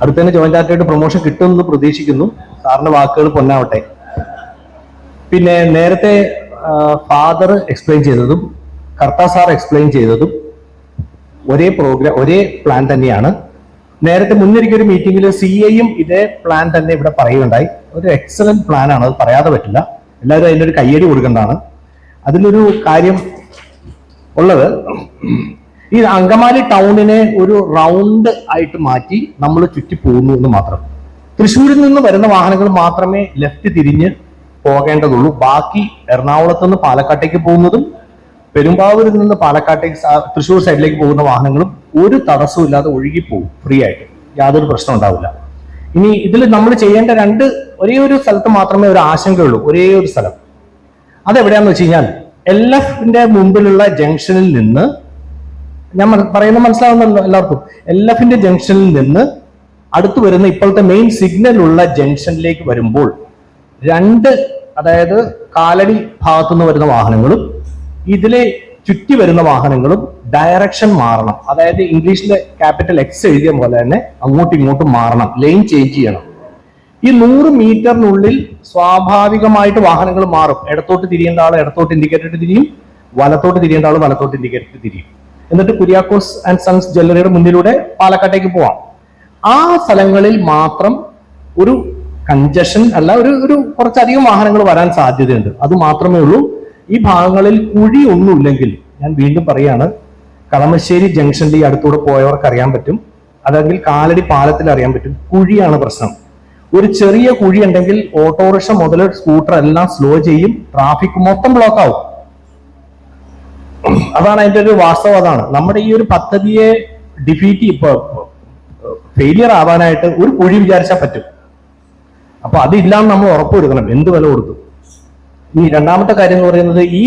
അടുത്ത് തന്നെ joint ഡയറക്ടറായിട്ട് promotion കിട്ടുമെന്ന് പ്രതീക്ഷിക്കുന്നു. സാറിന്റെ വാക്കുകൾ പൊന്നാവട്ടെ. പിന്നെ നേരത്തെ ഫാദർ എക്സ്പ്ലെയിൻ ചെയ്തതും കർത്താ സാർ എക്സ്പ്ലെയിൻ ചെയ്തതും ഒരേ പ്രോഗ്രാം, ഒരേ പ്ലാൻ തന്നെയാണ്. നേരത്തെ മുന്നൊരിക്കൽ ഒരു മീറ്റിംഗിൽ CIയും ഇതേ പ്ലാൻ തന്നെ ഇവിടെ പറയുകയുണ്ടായി. ഒരു എക്സലന്റ് പ്ലാൻ ആണ്, അത് പറയാതെ പറ്റില്ല. എല്ലാവരും അതിൻ്റെ ഒരു കയ്യടി കൊടുക്കേണ്ടതാണ്. അതിലൊരു കാര്യം ഉള്ളത്, ഈ അങ്കമാലി ടൗണിനെ ഒരു റൗണ്ട് ആയിട്ട് മാറ്റി നമ്മൾ ചുറ്റി പോകുന്നു എന്ന് മാത്രം. തൃശ്ശൂരിൽ നിന്ന് വരുന്ന വാഹനങ്ങൾ മാത്രമേ ലെഫ്റ്റ് തിരിഞ്ഞ് പോകേണ്ടതുള്ളൂ. ബാക്കി എറണാകുളത്ത് നിന്ന് പാലക്കാട്ടേക്ക് പോകുന്നതും പെരുമ്പാവൂരിൽ നിന്ന് പാലക്കാട്ടേക്ക് തൃശ്ശൂർ സൈഡിലേക്ക് പോകുന്ന വാഹനങ്ങളും ഒരു തടസ്സവും ഇല്ലാതെ ഒഴുകിപ്പോകും ഫ്രീ ആയിട്ട്, യാതൊരു പ്രശ്നം ഉണ്ടാവില്ല. ഇനി ഇതിൽ നമ്മൾ ചെയ്യേണ്ട ഒരേ ഒരു സ്ഥലത്ത് മാത്രമേ ഒരു ആശങ്കയുള്ളൂ, ഒരേ ഒരു സ്ഥലം. അതെവിടെയാന്ന് വെച്ച് കഴിഞ്ഞാൽ LFന്റെ മുമ്പിലുള്ള ജംഗ്ഷനിൽ നിന്ന്, ഞാൻ പറയുന്നത് മനസ്സിലാവുന്നല്ലോ എല്ലാവർക്കും, LFന്റെ ജംഗ്ഷനിൽ നിന്ന് അടുത്ത് വരുന്ന ഇപ്പോഴത്തെ മെയിൻ സിഗ്നൽ ഉള്ള ജംഗ്ഷനിലേക്ക് വരുമ്പോൾ അതായത് കാലടി ഭാഗത്തുനിന്ന് വരുന്ന വാഹനങ്ങളും ഇതിലെ ചുറ്റി വരുന്ന വാഹനങ്ങളും ഡയറക്ഷൻ മാറണം. അതായത് ഇംഗ്ലീഷിലെ ക്യാപിറ്റൽ X എഴുതിയ പോലെ തന്നെ അങ്ങോട്ടും ഇങ്ങോട്ടും മാറണം, ലൈൻ ചേഞ്ച് ചെയ്യണം. ഈ 100 മീറ്ററിനുള്ളിൽ സ്വാഭാവികമായിട്ട് വാഹനങ്ങൾ മാറും. ഇടത്തോട്ട് തിരിയേണ്ട ആൾ ഇടത്തോട്ട് ഇൻഡിക്കേറ്റർ തിരിയും, വലത്തോട്ട് തിരിയേണ്ട ആൾ വലത്തോട്ട് ഇൻഡിക്കേറ്റർ തിരിയും. എന്നിട്ട് കുര്യാക്കോസ് ആൻഡ് സൺസ് ജ്വല്ലറിയുടെ മുന്നിലൂടെ പാലക്കാട്ടേക്ക് പോവാം. ആ സ്ഥലങ്ങളിൽ മാത്രം ഒരു കൺജഷൻ അല്ല, ഒരു കുറച്ചധികം വാഹനങ്ങൾ വരാൻ സാധ്യതയുണ്ട്. അത് മാത്രമേ ഉള്ളൂ. ഈ ഭാഗങ്ങളിൽ കുഴി ഒന്നുമില്ലെങ്കിൽ, ഞാൻ വീണ്ടും പറയാണ്, കളമശ്ശേരി ജംഗ്ഷനിൽ ഈ അടുത്തൂടെ പോയവർക്ക് അറിയാൻ പറ്റും, അല്ലെങ്കിൽ കാലടി പാലത്തിൽ അറിയാൻ പറ്റും, കുഴിയാണ് പ്രശ്നം. ഒരു ചെറിയ കുഴി ഉണ്ടെങ്കിൽ ഓട്ടോറിക്ഷ മുതൽ സ്കൂട്ടർ എല്ലാം സ്ലോ ചെയ്യും, ട്രാഫിക് മൊത്തം ബ്ലോക്ക് ആവും. അതാണ് അതിന്റെ ഒരു വാസ്തവം. അതാണ് നമ്മുടെ ഈ ഒരു പദ്ധതിയെ ഫെയിലിയർ ആവാനായിട്ട് ഒരു കുഴി വിചാരിച്ചാൽ പറ്റും. അപ്പൊ അതില്ലാന്ന് നമ്മൾ ഉറപ്പുവരുത്തണം, എന്ത് വില കൊടുത്തു. ഈ രണ്ടാമത്തെ കാര്യം എന്ന് പറയുന്നത്, ഈ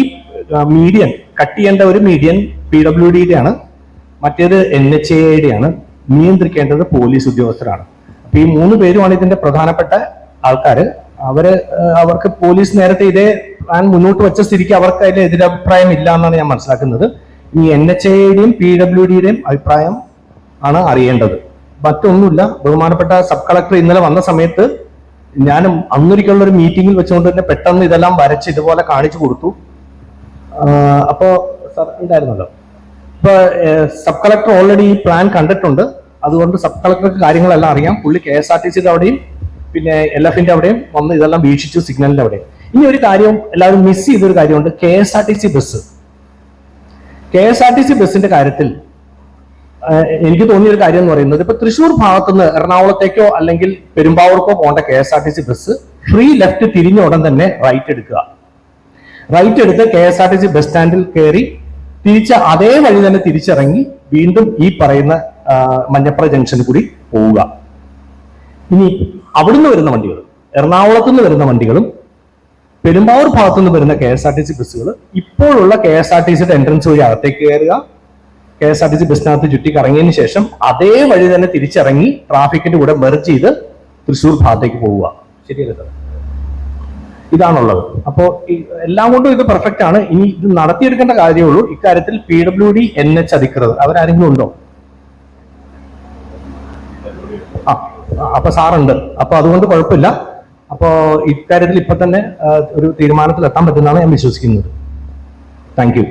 മീഡിയൻ കട്ട് ചെയ്യേണ്ട ഒരു മീഡിയൻ PWDയുടെ ആണ്, മറ്റേത് NHAIയുടെ ആണ്. നിയന്ത്രിക്കേണ്ടത് പോലീസ് ഉദ്യോഗസ്ഥരാണ്. അപ്പൊ ഈ 3 പേരുമാണ് ഇതിന്റെ പ്രധാനപ്പെട്ട ആൾക്കാർ. അവർക്ക് പോലീസ് നേരത്തെ ഇതേ പ്ലാൻ മുന്നോട്ട് വെച്ച സ്ഥിതിക്ക് അവർക്ക് അതിൽ എതിരഭിപ്രായം ഇല്ല എന്നാണ് ഞാൻ മനസ്സിലാക്കുന്നത്. ഈ NHAIയുടെയും PWDയുടെയും അഭിപ്രായം ആണ് അറിയേണ്ടത്, മറ്റൊന്നുമില്ല. ബഹുമാനപ്പെട്ട സബ് കളക്ടർ ഇന്നലെ വന്ന സമയത്ത് ഞാനും അന്നൊരിക്കലുള്ള ഒരു മീറ്റിംഗിൽ വെച്ചുകൊണ്ട് തന്നെ പെട്ടെന്ന് ഇതെല്ലാം വരച്ച് ഇതുപോലെ കാണിച്ചു കൊടുത്തു. അപ്പോ സാർ ഉണ്ടായിരുന്നല്ലോ. ഇപ്പൊ സബ് കളക്ടർ ഓൾറെഡി ഈ പ്ലാൻ കണ്ടിട്ടുണ്ട്. അതുകൊണ്ട് സബ് കളക്ടർക്ക് കാര്യങ്ങളെല്ലാം അറിയാം. പുള്ളി KSRTCയുടെ അവിടെയും പിന്നെ LFന്റെ അവിടെയും വന്ന് ഇതെല്ലാം വീക്ഷിച്ചു, സിഗ്നലിന്റെ അവിടെയും. ഇനി ഒരു കാര്യവും എല്ലാവരും മിസ് ചെയ്തൊരു കാര്യമുണ്ട്, KSRTC ബസ്. KSRTC ബസിന്റെ കാര്യത്തിൽ എനിക്ക് തോന്നിയൊരു കാര്യം എന്ന് പറയുന്നത്, ഇപ്പൊ തൃശ്ശൂർ ഭാഗത്തുനിന്ന് എറണാകുളത്തേക്കോ അല്ലെങ്കിൽ പെരുമ്പാവൂർക്കോ പോകേണ്ട KSRTC ബസ് ഫ്രീ ലെഫ്റ്റ് തിരിഞ്ഞ ഉടൻ തന്നെ റൈറ്റ് എടുക്കുക. റൈറ്റ് എടുത്ത് KSRTC ബസ് സ്റ്റാൻഡിൽ കയറി തിരിച്ച് അതേ വഴി തന്നെ തിരിച്ചിറങ്ങി വീണ്ടും ഈ പറയുന്ന മഞ്ഞപ്ര ജംഗ്ഷനിൽ കൂടി പോവുക. ഇനി അവിടുന്ന് വരുന്ന വണ്ടികൾ, എറണാകുളത്തു നിന്ന് വരുന്ന വണ്ടികളും പെരുമ്പാവൂർ ഭാഗത്തുനിന്ന് വരുന്ന KSRTC ബസ്സുകൾ ഇപ്പോഴുള്ള KSRTCയുടെ എൻട്രൻസ് വഴി അകത്തേക്ക് കയറുക. KSRTC ബസ്സിനകത്ത് ചുറ്റി കറങ്ങിയതിന് ശേഷം അതേ വഴി തന്നെ തിരിച്ചിറങ്ങി ട്രാഫിക്കിന്റെ കൂടെ മെർജ് ചെയ്ത് തൃശ്ശൂർ ഭാഗത്തേക്ക് പോവുക. ശരിയല്ലേ സാർ? ഇതാണുള്ളത്. അപ്പോൾ എല്ലാം കൊണ്ടും ഇത് പെർഫെക്റ്റ് ആണ്. ഇനി ഇത് നടത്തിയെടുക്കേണ്ട കാര്യമുള്ളൂ. ഇക്കാര്യത്തിൽ PWD NH അധികൃതർ അവരാരെങ്കിലും ഉണ്ടോ? അപ്പൊ സാറുണ്ട്. അപ്പൊ അതുകൊണ്ട് കുഴപ്പമില്ല. അപ്പോ ഇക്കാര്യത്തിൽ ഇപ്പൊ തന്നെ ഒരു തീരുമാനത്തിൽ എത്താൻ പറ്റുന്നതാണ് ഞാൻ വിശ്വസിക്കുന്നത്. Thank you.